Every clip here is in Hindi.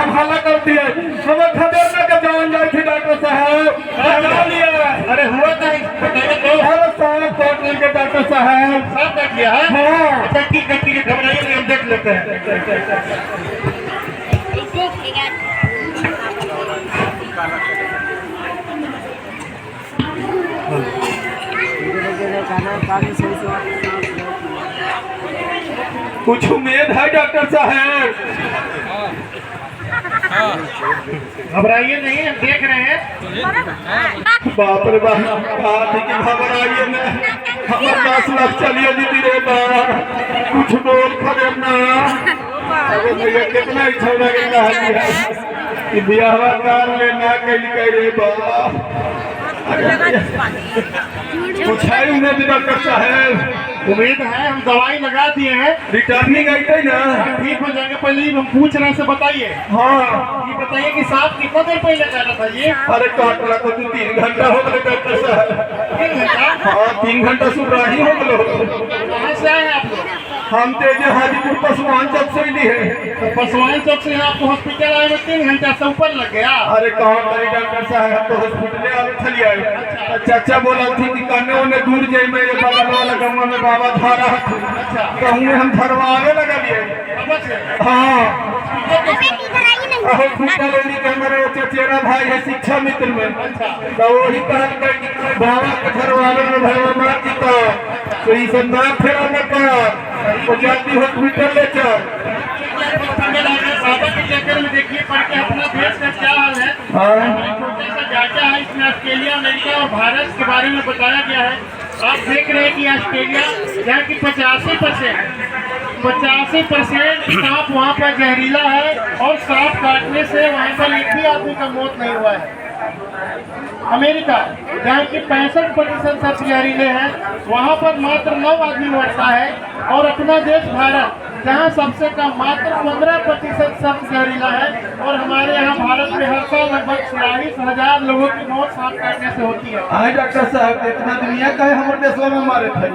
हम हल्ला करती है हमें खबर ना के जान जाए थी डॉक्टर साहब बता लिया। अरे हुआ नहीं बताइए तो। अरे सांप काट लेंगे डॉक्टर साहब। सांप काट लिया है? हाँ। अच्छा ठीक है घबराइए हम देख लेते हैं। कुछ उम्मीद है डॉक्टर साहब? घबराइए नहीं हम देख रहे हैं। बाप रे बाप घबराइए ना हमारे 10 लाख चलिए दीदी रे बाप कुछ बोल खबर ना। अरे भैया कितना इच्छा लगेगा कि बियाह कर लेना कहीं रे बाप। कुछ है उम्मीद डॉक्टर साहब? उम्मीद है हम दवाई लगा दिए हैं रिटर्निंग आई थी ना ठीक हो जाएंगे। पहले ही हम पूछ रहे हैं से बताइए। हाँ ये बताइए कि सांप कितना देर पहले जाना था ये? अरे काटला को 3 घंटा हो गए डॉक्टर साहब। 3 घंटा? हाँ 3 घंटा सुबह ही हो गए। कहाँ से आए आप लोग? हम तेजे हाजीपुर पसवान चौक से ली है। पसवान चौक से यहाँ आपको हॉस्पिटल आए में 3 घंटा से ऊपर लग गया। अरे कहाँ करी डॉक्टर साहब हम तो हॉस्पिटल आवे चली आए। चाचा बोला थी कि कहने उन्हें दूर जाए मैं ये बगल वाला गाँव में बाबा धारा अच्छा कहूँ हम धरवावे लगा लिए। हाँ हॉस्पिटल के हमारे चचेरा भाई है शिक्षा मित्र में तो वही कहल बाबा के धरवावे में भरवा मार जीता तो ये सब ना फेरा न कर तो जाती हॉस्पिटल ले चल। बाबा के चक्कर में देखिए पढ़ के अपना देश का क्या हाल है। छोटा सा डाटा है इसमें ऑस्ट्रेलिया अमेरिका और भारत के बारे में बताया गया है। आप देख रहे हैं कि ऑस्ट्रेलिया जहाँ की 85% सांप वहाँ पर जहरीला है और सांप काटने से वहाँ पर एक भी आदमी का मौत नहीं हुआ है। अमेरिका जहाँ की 65% सांप जहरीले हैं वहाँ पर मात्र 9 आदमी मरता है। और अपना देश भारत जहाँ सबसे कम मात्र 15% सांप जहरीला है और हमारे यहाँ भारत में हर साल लगभग 46,000 लोगों की मौत सांप काटने से होती है। हाँ डॉक्टर साहब इतना दुनिया का है हमारे देश में मारे थे।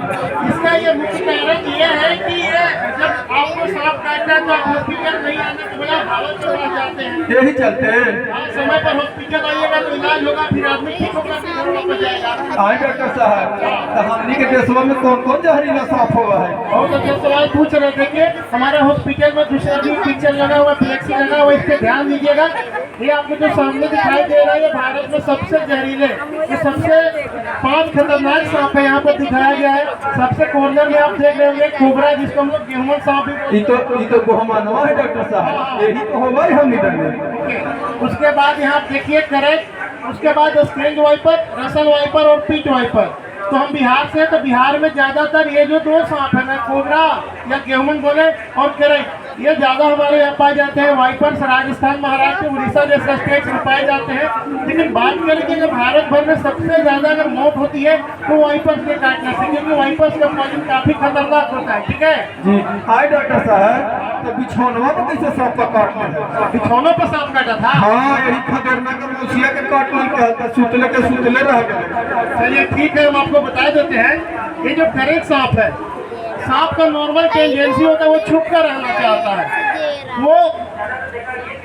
इसका ये मुख्य कारण ये है कि ये जब आपको सांप काटना तो आप हॉस्पिटल नहीं आने के बजाय भारत में आ जाते हैं। यही चलते आप समय पर हॉस्पिटल आइएगा तो इलाज होगा फिर आदमी ठीक होकर के घर वापस जाएगा। हाँ डॉक्टर साहब तो हमनी के देशवा में कौन कौन जहरीला सांप हुआ है? और तो सवाल पूछ रहे थे कि हमारे हॉस्पिटल में दूसरा भी पिक्चर लगा हुआ फ्लेक्सी लगा हुआ इस पे ध्यान दीजिएगा। ये आपको जो सामने दिखाई दे रहा है ये भारत में सबसे जहरीले ये सबसे 5 खतरनाक सांप है यहाँ पर दिखाया गया है। सबसे कॉर्नर में आप देख रहे होंगे कोबरा जिसको हम लोग गेहूं सांप भी ये तो गोहमानवा है डॉक्टर साहब यही तो होगा ही हम इधर में। उसके बाद यहाँ देखिए करेक्ट उसके बाद स्क्रीन वाइपर रसल वाइपर और पीट वाइपर। तो हम बिहार से तो बिहार में ज्यादातर ये जो 2 सांप है ना कोबरा या गेहूं बोले और करेक्ट ये ज्यादा हमारे यहाँ पाए जाते हैं। वाइपर्स राजस्थान महाराष्ट्र उड़ीसा जैसे स्टेट में पाए जाते हैं। लेकिन बात करें कि जब भारत भर में सबसे ज्यादा अगर मौत होती है तो वाइपर्स के काटने से क्योंकि वाइपर्स का पॉइजन काफी खतरनाक होता है। ठीक है जी हाय डॉक्टर साहब तो बिछौनवा में कैसे सांप का काटना है? बिछौनों पर सांप काटा था। हाँ यही खतरनाक मौसिया के काटने का सुतले रह गए। चलिए ठीक है हम आपको बता देते हैं ये जो करेक्ट सांप है सांप का नॉर्मल टेंडेंसी होता है वो छुप कर रहना चाहता है। वो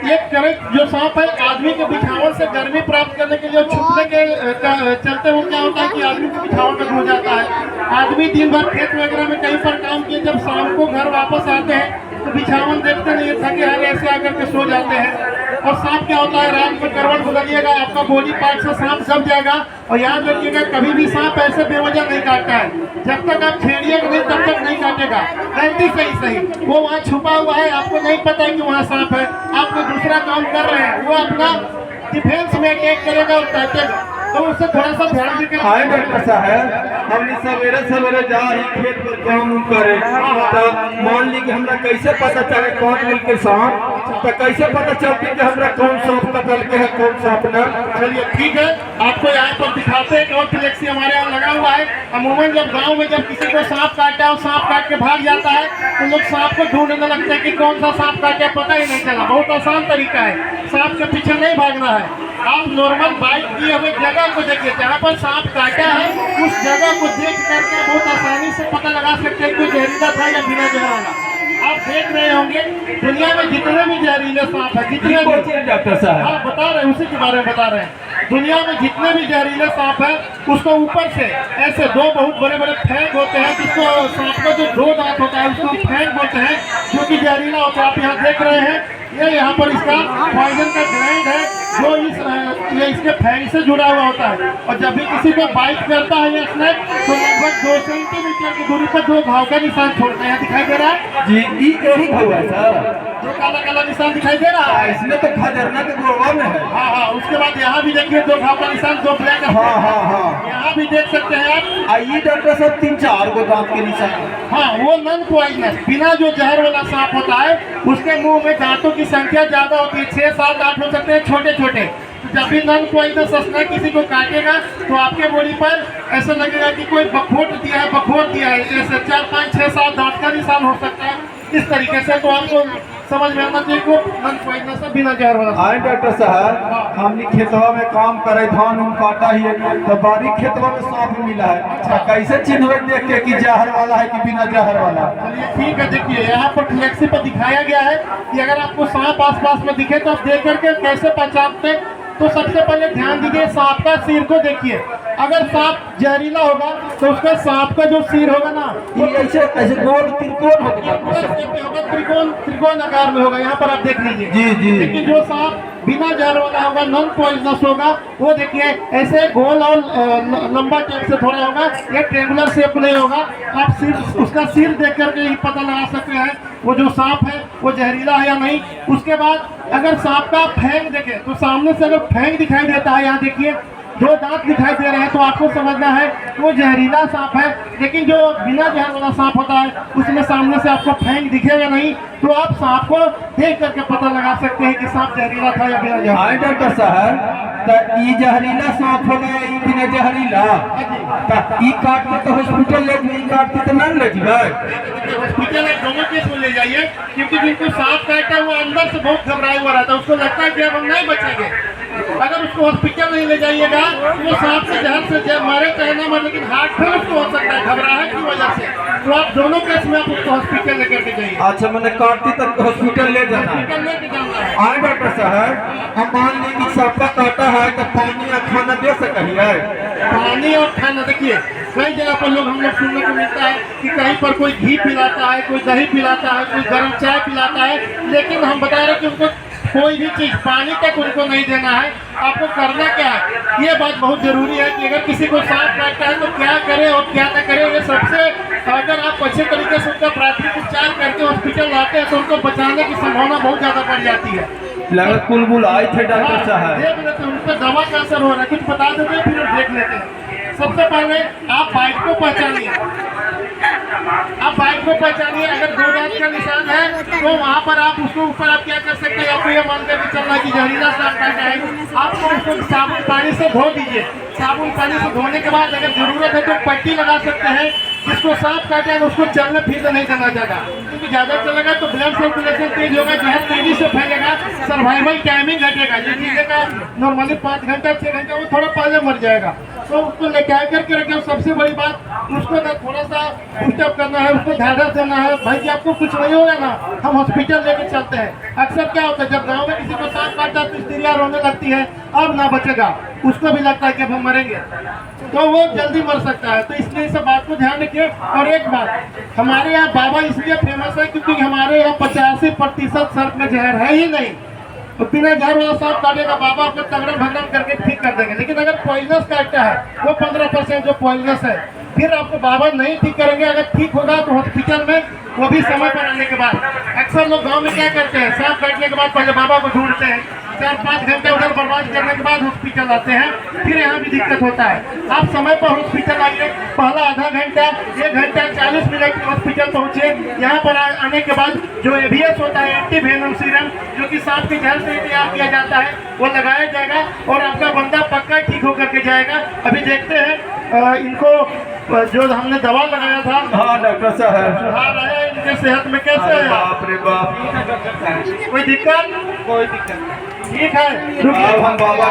एक करेक्ट जो सांप है आदमी के बिछावन से गर्मी प्राप्त करने के लिए छुपने के चलते हुए क्या होता है कि आदमी के बिछावन में घुस जाता है। आदमी दिन भर खेत वगैरह में कहीं पर काम किए जब शाम को घर वापस आते हैं तो बिछावन देखते नहीं थके हारे ऐसे आकर के सो जाते हैं। और सांप क्या होता है रात में करवट बदलिएगा आपका बॉडी पार्ट से सांप दब जाएगा। और याद रखिएगा कभी भी सांप ऐसे बेवजह नहीं काटता है। जब तक आप छेड़िएगा नहीं तब तक नहीं काटेगा। गलती सही वो वहाँ छुपा हुआ है आपको नहीं पता है कि वहाँ सांप है। आप कोई दूसरा काम कर रहे हैं वो अपना डिफेंस में अटैक करेगा और काटेगा तो उससे थोड़ा सा ध्यान देकर। हाय डॉक्टर साहब हमने सवेरे जा ही खेत पर काम करे तो मान ली कि हमरा कैसे पता चले कौन मिल के सांप तो कैसे पता चलती कि हमरा कौन सांप कतल के है कौन सांप न? चलिए ठीक है आपको यहाँ पर दिखाते हैं कौन फ्लेक्सी हमारे यहाँ लगा हुआ है। अमूमन जब गांव में जब किसी को सांप काटा और सांप काट के भाग जाता है तो लोग सांप को ढूंढने लगते हैं कि कौन सा सांप काटा पता ही नहीं चला। बहुत आसान तरीका है सांप के पीछे नहीं भागना है। आप नॉर्मल बाइक किए हुए जगह को देखिए जहाँ पर सांप काटा है उस जगह को देख करके बहुत आसानी से पता लगा सकते हैं कि जहरीला था या बिना जहरीला। आप देख रहे होंगे दुनिया में जितने भी जहरीले सांप है, जितने भी, डॉक्टर साहब हाँ बता रहे हैं, उसी के बारे में बता रहे हैं। दुनिया में जितने भी जहरीले सांप है उसको ऊपर से ऐसे दो बहुत बड़े बड़े फैंग होते हैं, जिसको सांप का जो दो दांत होता है उसको फैंग बोलते हैं, जो कि जहरीला होता है। आप यहाँ देख रहे हैं ये यहाँ पर इसका पॉइजन का ग्लैंड है जो ये इसके फैंग से जुड़ा हुआ होता है। और जब भी किसी को बाइट करता है ये स्नेक तो लगभग 2 सेंटीमीटर की दूरी पर 2 घाव का निशान छोड़ते हैं। दिखाई दे रहा है जी, यही हुआ है सर, जो काला काला निशान दिखाई दे रहा है, इसमें तो खजरना के गोवा में है। हाँ हाँ। उसके बाद यहाँ भी देखिए 2 घाव का निशान, 2 ब्लैक, हाँ हाँ हाँ, यहाँ भी देख सकते हैं आप। आइए डॉक्टर साहब 3-4 को दांत के निशान। हाँ, वो नॉन पॉइजनस बिना जो जहर वाला सांप होता है उसके मुंह में दांतों की संख्या ज्यादा होती है, 6, 7, 8 हो सकते हैं छोटे छोटे। तो जब भी नॉन पॉइजनस स्नेक किसी को काटेगा तो आपके बॉडी पर ऐसा लगेगा कि कोई बखोट दिया है, बखोट दिया है। जैसे 4, 5, 6, 7 दांत का निशान हो सकता है इस तरीके से। तो आपको समझ में आना चाहिए को नॉन पॉइजनस है, बिना जहर वाला। आए डॉक्टर साहब, हमने खेतवा में काम करे, धान उन काटा ही है, तो बारीक खेतवा में सांप मिला है। अच्छा, कैसे चिन्ह देख के कि जहर वाला है कि बिना जहर वाला? चलिए ठीक है, देखिए यहाँ पर फ्लेक्सी पर दिखाया गया है कि अगर आपको सांप आसपास में दिखे तो आप देख करके कैसे पहचानते हैं। तो सबसे पहले ध्यान दीजिए सांप का सिर को देखिए। अगर सांप जहरीला होगा तो उसका सांप का जो सिर होगा ना ये ऐसे ऐसे गोल त्रिकोण होगा, त्रिकोण आकार में होगा। यहाँ पर आप देख लीजिए। जी जी। लेकिन जो सांप बिना जहर वाला होगा, नॉन पॉइजनस होगा, वो देखिए ऐसे गोल और लंबा टाइप से थोड़ा होगा, ये ट्रेंगुलर शेप नहीं होगा। आप सिर्फ उसका सिर देख करके ही पता लगा सकते हैं वो जो सांप है वो जहरीला है या नहीं। उसके बाद अगर सांप का फैंग देखें तो सामने से अगर फैंग दिखाई देता है, यहाँ देखिए 2 दांत दिखाई दे रहे हैं, तो आपको समझना है वो जहरीला सांप है। लेकिन जो बिना जहर वाला सांप होता है उसमें सामने से आपको फैंग दिखेगा नहीं, तो आप सांप को देख करके पता लगा सकते हैं कि सांप जहरीला था या बिना जहर। हाँ डॉक्टर साहब, तो ये जहरीला सांप हो गया, ये बिना जहरीला, तो ये काटते तो हॉस्पिटल ले जाइए, काटते तो ना ले जाइए हॉस्पिटल एक दोनों केस में ले जाइए, क्योंकि जिनको सांप काटा है वो अंदर से बहुत घबराया हुआ रहता है, उसको लगता है कि अब हम नहीं बचेंगे। अगर उसको हॉस्पिटल नहीं ले जाइएगा तो वो सांप से जहर मारे चाहे ना मारे, लेकिन हार्ट फेल उसको हो सकता है घबराहट की वजह से। तो आप दोनों केस में आप उसको हॉस्पिटल लेकर के जाइए। अच्छा, मैंने काटती तक हॉस्पिटल ले जाना है। हॉस्पिटल लेके जाना है। हाँ डॉक्टर साहब, हम मान लें कि सबका काटा है तो पानी और खाना दे सकिए? पानी और खाना, देखिए कई जगह पर हम लोग सुनने को मिलता है कि कहीं पर कोई घी पिलाता है, कोई दही पिलाता है, कोई गर्म चाय पिलाता है, लेकिन हम बता रहे हैं कि उनको कोई भी चीज पानी तक उनको नहीं देना है। आपको करना क्या है, ये बात बहुत जरूरी है कि अगर किसी को सांप काटता है तो क्या करे और क्या न करे। ये सबसे, अगर आप अच्छे तरीके से उनका प्राथमिक उपचार करके हॉस्पिटल लाते हैं तो उनको बचाने की संभावना बहुत ज्यादा बढ़ जाती है। लगभग कुल आए थे डॉक्टर साहब, देख लेते हैं उन पर दवा का असर हो रहा है, कुछ बता देते हैं फिर हम देख लेते हैं। सबसे पहले आप बाइक को पहचानिए, आप बाइक को पहचानिए। अगर 2 दांत का निशान है तो वहाँ पर आप उसको ऊपर आप क्या कर सकते हैं, आपको ये मान कर चलना कि जहरीला सांप काटा है, आपको उसको साबुन पानी से धो दीजिए। साबुन पानी से धोने के बाद अगर जरूरत है तो पट्टी लगा सकते हैं। जिसको सांप काटा है उसको चलने फिरने नहीं देना ज्यादा, क्योंकि ज्यादा चलेगा तो ब्लड सर्कुलेशन तेज होगा, जहर तेजी से फैलेगा, सर्वाइवल टाइमिंग घटेगा। जो चीजेगा नॉर्मली 5 घंटा 6 घंटा वो थोड़ा पहले मर जाएगा। तो उसको लेके करके रखे। सबसे बड़ी बात उसको ना थोड़ा सा पुशअप करना है, उसको ढाढ़स देना है, भाई कि आपको कुछ नहीं होगा ना, हम हॉस्पिटल लेके चलते हैं। अक्सर क्या होता है जब गाँव में किसी को सांप काटता है तो स्त्रियाँ रोने लगती है, अब ना बचेगा, उसको भी लगता है कि अब हम मरेंगे, तो वो जल्दी मर सकता है। तो इसलिए इस बात को ध्यान रखिए। और एक बात, हमारे यहाँ बाबा इसलिए फेमस है क्योंकि हमारे यहाँ 85% सर्प में जहर है ही नहीं। तो बिना जहर वाला सांप काटेगा बाबा आपको तगड़म भगड़म करके ठीक कर देंगे। लेकिन अगर पॉइजनस काटता है वो 15% जो पॉइजनस है, फिर आपको बाबा नहीं ठीक करेंगे। अगर ठीक होगा तो हॉस्पिटल में, वो भी समय पर आने के बाद। अक्सर लोग गांव में क्या करते हैं, सांप काटने के बाद पहले बाबा को ढूंढते हैं, 4-5 घंटे उधर बर्बाद करने के बाद हॉस्पिटल आते हैं, फिर यहाँ भी दिक्कत होता है। आप समय पर हॉस्पिटल आइए, पहला आधा घंटा 1 घंटा 40 मिनट हॉस्पिटल पहुँचे। यहाँ पर आने के बाद जो एबीएस होता है, एंटीवेनम सीरम, जो कि सांप के जहर से तैयार किया जाता है, वो लगाया जाएगा और आपका बंदा पक्का ठीक होकर के जाएगा। अभी देखते हैं इनको जो हमने दवा लगाया था, हाँ डॉक्टर साहब, सुधार है इनके सेहत में, कैसे है? बाप रे बाप, कोई दिक्कत? ठीक है, अब हम बाबा